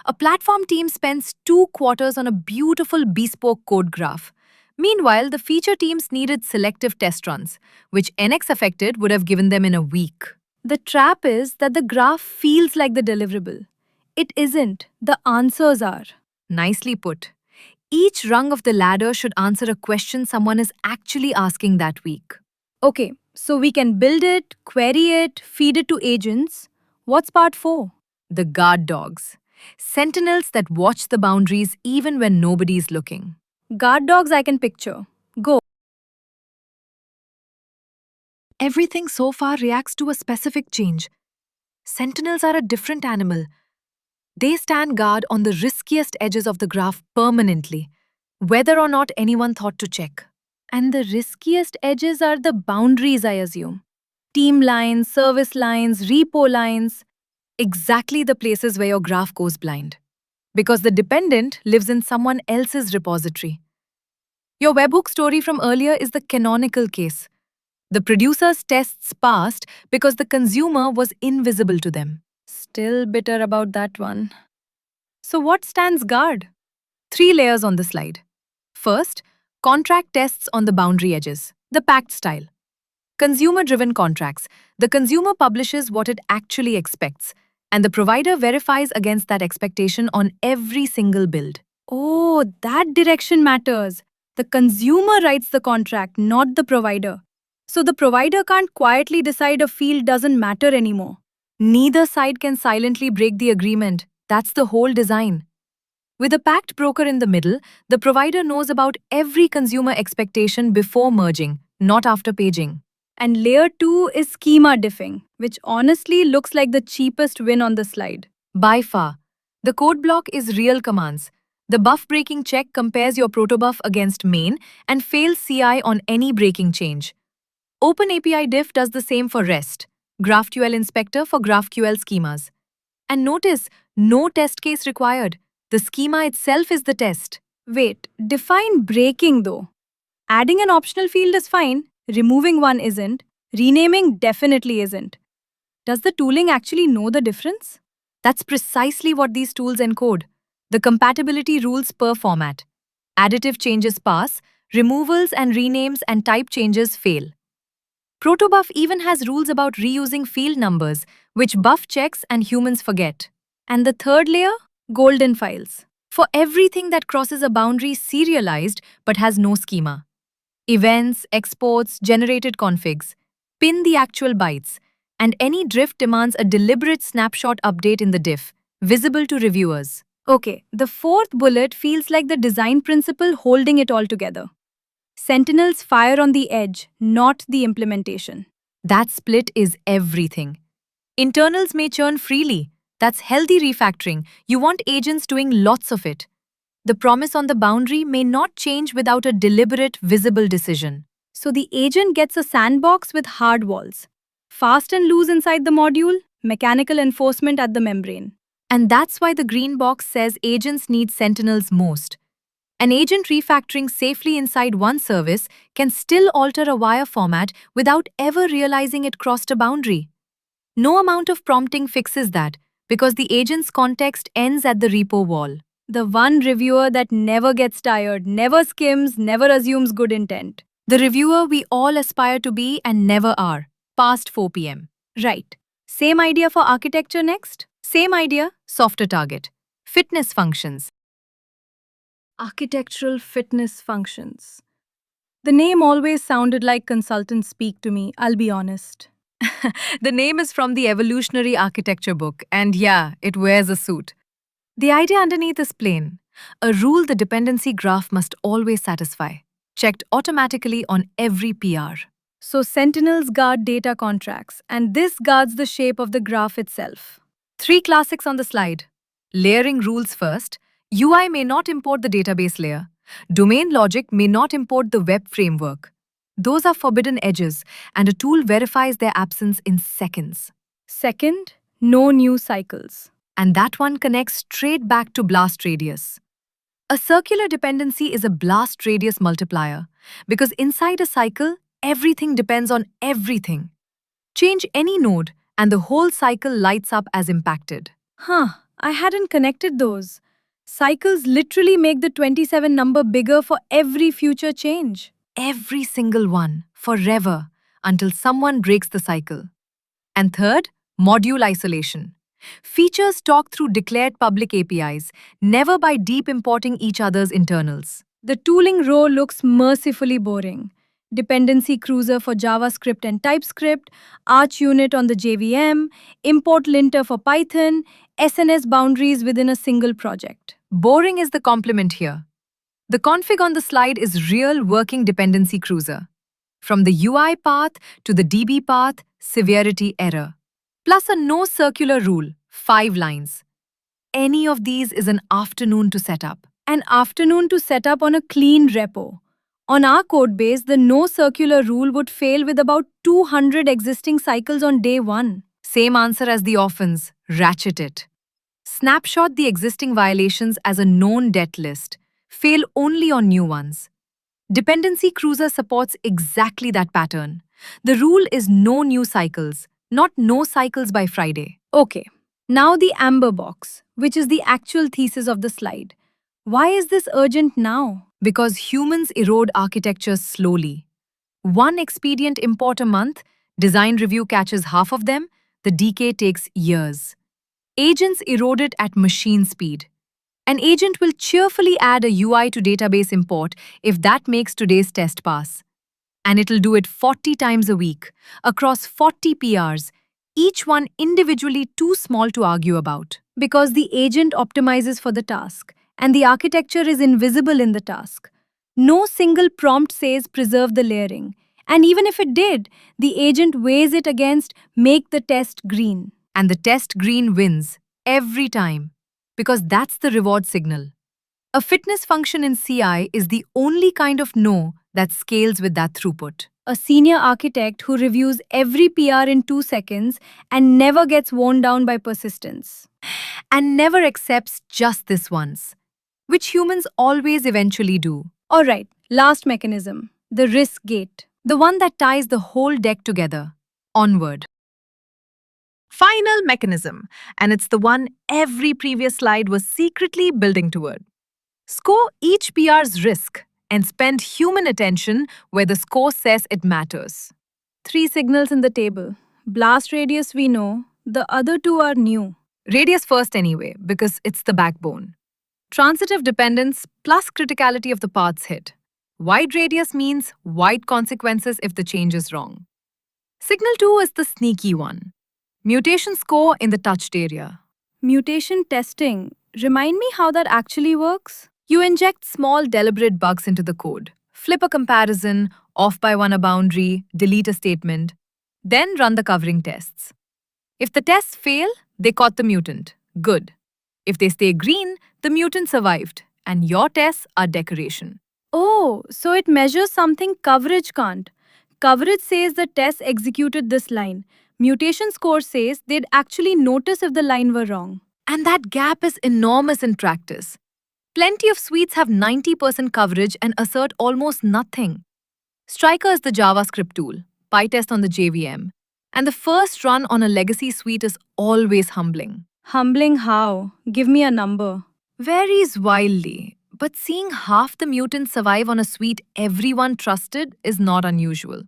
S3: A platform team spends 2 quarters on a beautiful bespoke code graph. Meanwhile, the feature teams needed selective test runs, which NX affected would have given them in a week.
S2: The trap is that the graph feels like the deliverable. It isn't. The answers are.
S3: Nicely put. Each rung of the ladder should answer a question someone is actually asking that week.
S2: Okay, so we can build it, query it, feed it to agents. What's part 4?
S3: The guard dogs. Sentinels that watch the boundaries even when nobody's looking.
S2: Guard dogs I can picture. Go.
S3: Everything so far reacts to a specific change. Sentinels are a different animal. They stand guard on the riskiest edges of the graph permanently, whether or not anyone thought to check.
S2: And the riskiest edges are the boundaries, I assume. Team lines, service lines, repo lines.
S3: Exactly the places where your graph goes blind. Because the dependent lives in someone else's repository. Your webhook story from earlier is the canonical case. The producer's tests passed because the consumer was invisible to them.
S2: Still bitter about that one. So what stands guard?
S3: 3 layers on the slide. First, contract tests on the boundary edges, the pact style. Consumer-driven contracts. The consumer publishes what it actually expects, and the provider verifies against that expectation on every single build.
S2: Oh, that direction matters. The consumer writes the contract, not the provider. So the provider can't quietly decide a field doesn't matter anymore.
S3: Neither side can silently break the agreement. That's the whole design. With a pact broker in the middle, the provider knows about every consumer expectation before merging, not after paging.
S2: And layer 2 is schema diffing, which honestly looks like the cheapest win on the slide.
S3: By far. The code block is real commands. The buff breaking check compares your protobuf against main and fails CI on any breaking change. OpenAPI diff does the same for REST, GraphQL inspector for GraphQL schemas. And notice, no test case required. The schema itself is the test.
S2: Wait, define breaking though. Adding an optional field is fine, removing one isn't, renaming definitely isn't. Does the tooling actually know the difference?
S3: That's precisely what these tools encode. The compatibility rules per format. Additive changes pass, removals and renames and type changes fail. Protobuf even has rules about reusing field numbers, which buff checks and humans forget.
S2: And the third layer? Golden files.
S3: For everything that crosses a boundary serialized but has no schema. Events, exports, generated configs. Pin the actual bytes. And any drift demands a deliberate snapshot update in the diff, visible to reviewers.
S2: Okay, the fourth bullet feels like the design principle holding it all together. Sentinels fire on the edge, not the implementation.
S3: That split is everything. Internals may churn freely. That's healthy refactoring. You want agents doing lots of it. The promise on the boundary may not change without a deliberate, visible decision.
S2: So the agent gets a sandbox with hard walls. Fast and loose inside the module, mechanical enforcement at the membrane.
S3: And that's why the green box says agents need sentinels most. An agent refactoring safely inside one service can still alter a wire format without ever realizing it crossed a boundary. No amount of prompting fixes that because the agent's context ends at the repo wall.
S2: The one reviewer that never gets tired, never skims, never assumes good intent.
S3: The reviewer we all aspire to be and never are, past 4 pm.
S2: Right. Same idea for architecture next?
S3: Same idea, softer target. Fitness functions.
S2: Architectural fitness functions. The name always sounded like consultants speak to me, I'll be honest.
S3: The name is from the Evolutionary Architecture book, and yeah, it wears a suit. The idea underneath is plain. A rule the dependency graph must always satisfy, checked automatically on every PR.
S2: So sentinels guard data contracts, and this guards the shape of the graph itself.
S3: 3 classics on the slide. Layering rules first. UI may not import the database layer. Domain logic may not import the web framework. Those are forbidden edges, and a tool verifies their absence in seconds.
S2: Second, no new cycles.
S3: And that one connects straight back to blast radius. A circular dependency is a blast radius multiplier because inside a cycle, everything depends on everything. Change any node, and the whole cycle lights up as impacted.
S2: I hadn't connected those. Cycles literally make the 27 number bigger for every future change.
S3: Every single one, forever, until someone breaks the cycle. And third, module isolation. Features talk through declared public APIs, never by deep importing each other's internals.
S2: The tooling row looks mercifully boring. Dependency cruiser for JavaScript and TypeScript, Arch unit on the JVM, import linter for Python, SNS boundaries within a single project.
S3: Boring is the compliment here. The config on the slide is real working dependency cruiser. From the UI path to the DB path, severity error. Plus a no circular rule, 5 lines. Any of these is an afternoon to set up.
S2: An afternoon to set up on a clean repo. On our codebase, the no circular rule would fail with about 200 existing cycles on day 1.
S3: Same answer as the orphans, ratchet it. Snapshot the existing violations as a known debt list. Fail only on new ones. Dependency Cruiser supports exactly that pattern. The rule is no new cycles, not no cycles by Friday.
S2: Okay, now the amber box, which is the actual thesis of the slide. Why is this urgent now?
S3: Because humans erode architectures slowly. One expedient import a month, design review catches half of them, the decay takes years. Agents erode it at machine speed. An agent will cheerfully add a UI to database import if that makes today's test pass. And it'll do it 40 times a week, across 40 PRs, each one individually too small to argue about.
S2: Because the agent optimizes for the task, and the architecture is invisible in the task. No single prompt says preserve the layering. And even if it did, the agent weighs it against make the test green.
S3: And the test green wins, every time, because that's the reward signal. A fitness function in CI is the only kind of no that scales with that throughput.
S2: A senior architect who reviews every PR in 2 seconds and never gets worn down by persistence.
S3: And never accepts just this once, which humans always eventually do.
S2: Alright, last mechanism, the risk gate.
S3: The one that ties the whole deck together. Onward.
S5: Final mechanism, and it's the one every previous slide was secretly building toward. Score each PR's risk and spend human attention where the score says it matters.
S2: 3 signals in the table. Blast radius we know, the other 2 are new.
S3: Radius first anyway, because it's the backbone. Transitive dependence plus criticality of the paths hit. Wide radius means wide consequences if the change is wrong. Signal 2 is the sneaky one. Mutation score in the touched area.
S2: Mutation testing. Remind me how that actually works?
S3: You inject small deliberate bugs into the code. Flip a comparison, off by one a boundary, delete a statement. Then run the covering tests. If the tests fail, they caught the mutant. Good. If they stay green, the mutant survived, and your tests are decoration.
S2: Oh, so it measures something coverage can't. Coverage says the test executed this line. Mutation score says they'd actually notice if the line were wrong.
S3: And that gap is enormous in practice. Plenty of suites have 90% coverage and assert almost nothing. Striker is the JavaScript tool, PyTest on the JVM, and the first run on a legacy suite is always humbling.
S2: Humbling how? Give me a number.
S3: Varies wildly, but seeing half the mutants survive on a suite everyone trusted is not unusual.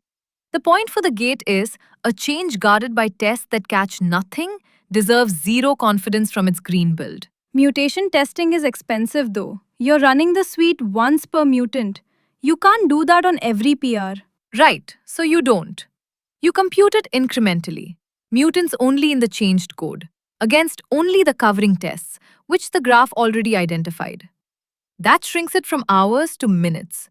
S3: The point for the gate is a change guarded by tests that catch nothing deserves zero confidence from its green build.
S2: Mutation testing is expensive though. You're running the suite once per mutant. You can't do that on every PR.
S3: Right, so you don't. You compute it incrementally, mutants only in the changed code, against only the covering tests, which the graph already identified. That shrinks it from hours to minutes.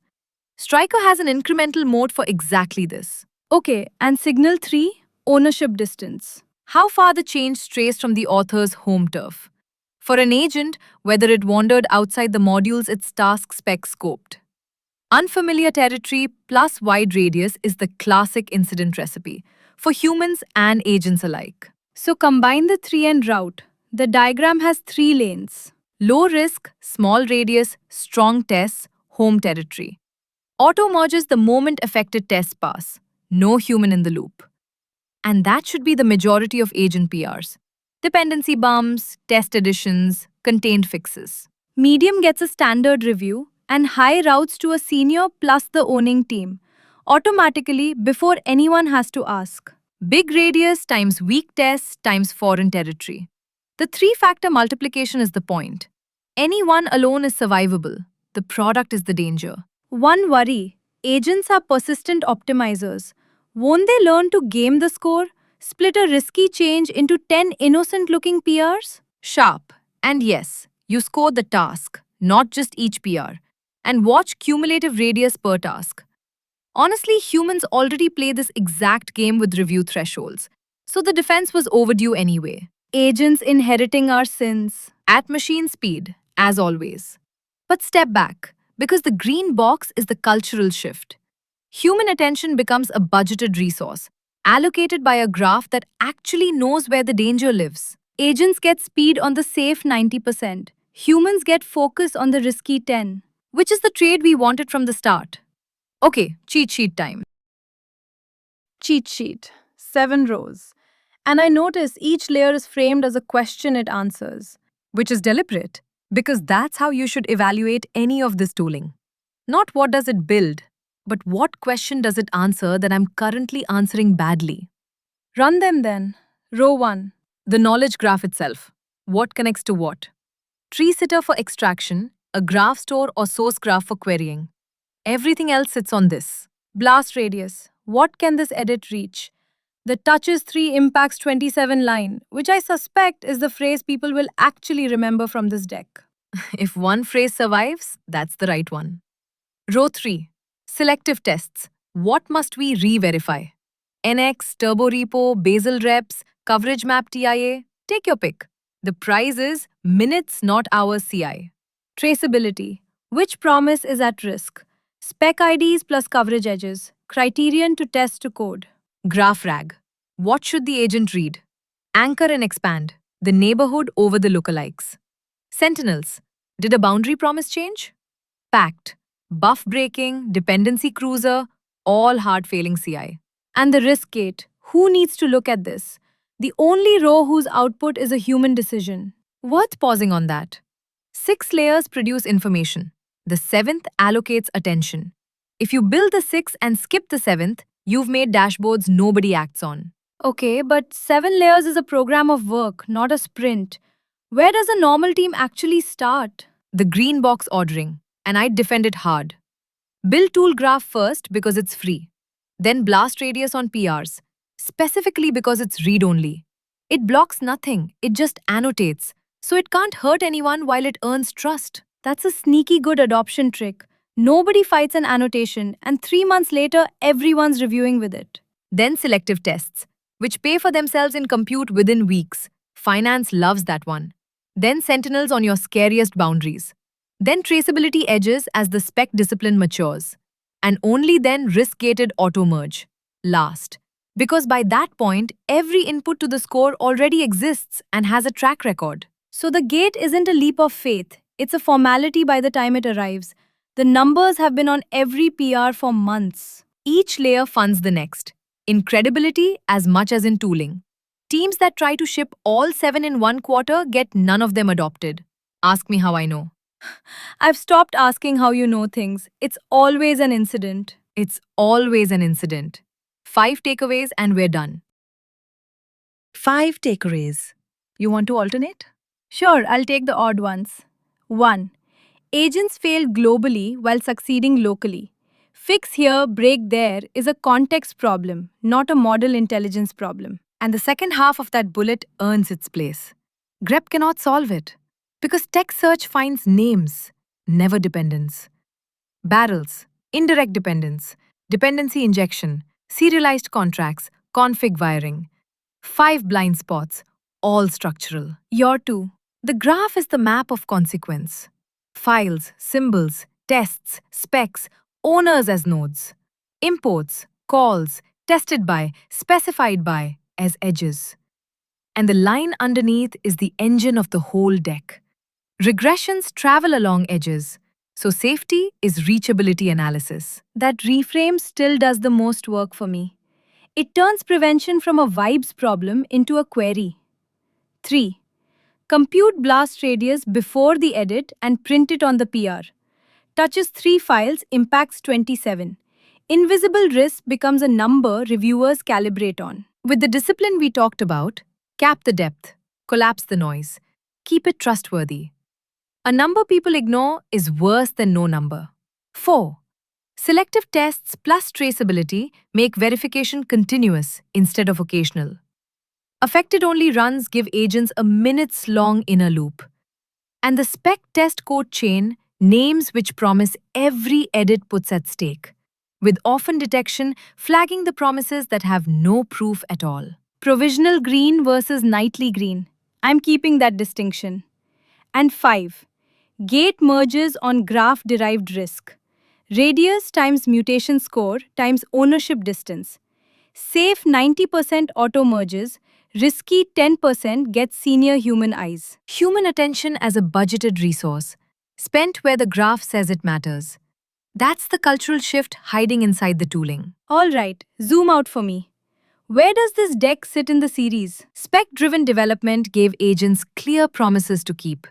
S3: Striker has an incremental mode for exactly this.
S2: Okay, and signal 3, ownership distance.
S3: How far the change strays from the author's home turf. For an agent, whether it wandered outside the modules its task spec scoped. Unfamiliar territory plus wide radius is the classic incident recipe for humans and agents alike.
S2: So combine the 3 and route. The diagram has 3 lanes.
S3: Low risk, small radius, strong tests, home territory. Auto merges the moment affected tests pass. No human in the loop. And that should be the majority of agent PRs. Dependency bumps, test additions, contained fixes.
S2: Medium gets a standard review, and high routes to a senior plus the owning team, automatically before anyone has to ask.
S3: Big radius times weak tests times foreign territory. The 3-factor multiplication is the point. Any one alone is survivable. The product is the danger.
S2: One worry, agents are persistent optimizers. Won't they learn to game the score? Split a risky change into 10 innocent-looking PRs?
S3: Sharp. And yes, you score the task, not just each PR. And watch cumulative radius per task. Honestly, humans already play this exact game with review thresholds, so the defense was overdue anyway.
S2: Agents inheriting our sins.
S3: At machine speed, as always. But step back, because the green box is the cultural shift. Human attention becomes a budgeted resource, allocated by a graph that actually knows where the danger lives.
S2: Agents get speed on the safe 90%. Humans get focus on the risky 10.
S3: Which is the trade we wanted from the start. Okay, cheat sheet time.
S4: Cheat sheet. 7 rows. And I notice each layer is framed as a question it answers.
S3: Which is deliberate, because that's how you should evaluate any of this tooling. Not what does it build, but what question does it answer that I'm currently answering badly.
S4: Run them then. Row 1.
S3: The knowledge graph itself. What connects to what? Tree sitter for extraction, a graph store or source graph for querying. Everything else sits on this.
S4: Blast radius. What can this edit reach? The touches 3 impacts 27 line, which I suspect is the phrase people will actually remember from this deck.
S3: If one phrase survives, that's the right one. Row 3. Selective tests. What must we re-verify? NX, Turbo Repo, Basel Reps, Coverage Map TIA? Take your pick. The prize is minutes, not hours CI.
S2: Traceability. Which promise is at risk? Spec IDs plus coverage edges. Criterion to test to code.
S3: Graph RAG. What should the agent read? Anchor and expand. The neighborhood over the lookalikes. Sentinels. Did a boundary promise change? Packed. Buff breaking, dependency cruiser, all hard failing CI.
S2: And the risk gate. Who needs to look at this? The only row whose output is a human decision.
S3: Worth pausing on that. 6 layers produce information. The 7th allocates attention. If you build the 6th and skip the 7th, you've made dashboards nobody acts on.
S2: Okay, but 7 layers is a program of work, not a sprint. Where does a normal team actually start?
S3: The green box ordering, and I'd defend it hard. Build tool graph first because it's free. Then blast radius on PRs, specifically because it's read-only. It blocks nothing, it just annotates, so it can't hurt anyone while it earns trust.
S2: That's a sneaky good adoption trick. Nobody fights an annotation, and 3 months later, everyone's reviewing with it.
S3: Then selective tests, which pay for themselves in compute within weeks. Finance loves that one. Then sentinels on your scariest boundaries. Then traceability edges as the spec discipline matures. And only then risk-gated auto-merge. Last. Because by that point, every input to the score already exists and has a track record.
S2: So the gate isn't a leap of faith, it's a formality by the time it arrives. The numbers have been on every PR for months.
S3: Each layer funds the next, in credibility as much as in tooling. Teams that try to ship all 7 in one quarter get none of them adopted. Ask me how I know.
S2: I've stopped asking how you know things. It's always an incident.
S3: It's always an incident. 5 takeaways and we're done.
S5: 5 takeaways. You want to alternate?
S2: Sure, I'll take the odd ones. 1. Agents fail globally while succeeding locally. Fix here, break there is a context problem, not a model intelligence problem.
S3: And the second half of that bullet earns its place. grep cannot solve it because text search finds names, never dependence. Barrels, indirect dependence, dependency injection, serialized contracts, config wiring. 5 blind spots, all structural.
S2: Your 2.
S3: The graph is the map of consequence. Files, symbols, tests, specs, owners as nodes. Imports, calls, tested by, specified by as edges. And the line underneath is the engine of the whole deck. Regressions travel along edges, so safety is reachability analysis.
S2: That reframe still does the most work for me. It turns prevention from a vibes problem into a query. 3. Compute blast radius before the edit and print it on the PR. Touches 3 files, impacts 27. Invisible risk becomes a number reviewers calibrate on.
S3: With the discipline we talked about, cap the depth, collapse the noise, keep it trustworthy. A number people ignore is worse than no number. 4. Selective tests plus traceability make verification continuous instead of occasional. Affected-only runs give agents a minutes-long inner loop. And the spec test code chain names which promise every edit puts at stake, with often detection flagging the promises that have no proof at all.
S2: Provisional green versus nightly green. I'm keeping that distinction. And 5. Gate merges on graph-derived risk. Radius times mutation score times ownership distance. Safe 90% auto merges, risky 10% gets senior human eyes.
S3: Human attention as a budgeted resource, spent where the graph says it matters. That's the cultural shift hiding inside the tooling.
S2: All right, zoom out for me. Where does this deck sit in the series?
S3: Spec-driven development gave agents clear promises to keep.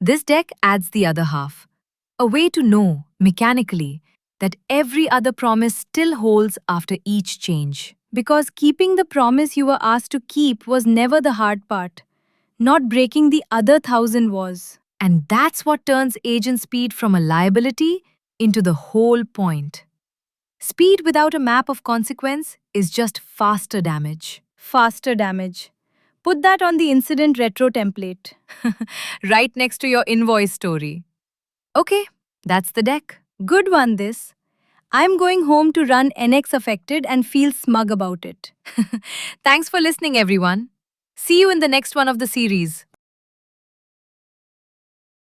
S3: This deck adds the other half, a way to know, mechanically, that every other promise still holds after each change.
S2: Because keeping the promise you were asked to keep was never the hard part. Not breaking the other 1,000 was.
S3: And that's what turns agent speed from a liability into the whole point. Speed without a map of consequence is just faster damage.
S2: Faster damage. Put that on the incident retro template.
S3: Right next to your invoice story. Okay, that's the deck.
S2: Good one, this. I'm going home to run NX Affected and feel smug about it.
S3: Thanks for listening, everyone. See you in the next one of the series.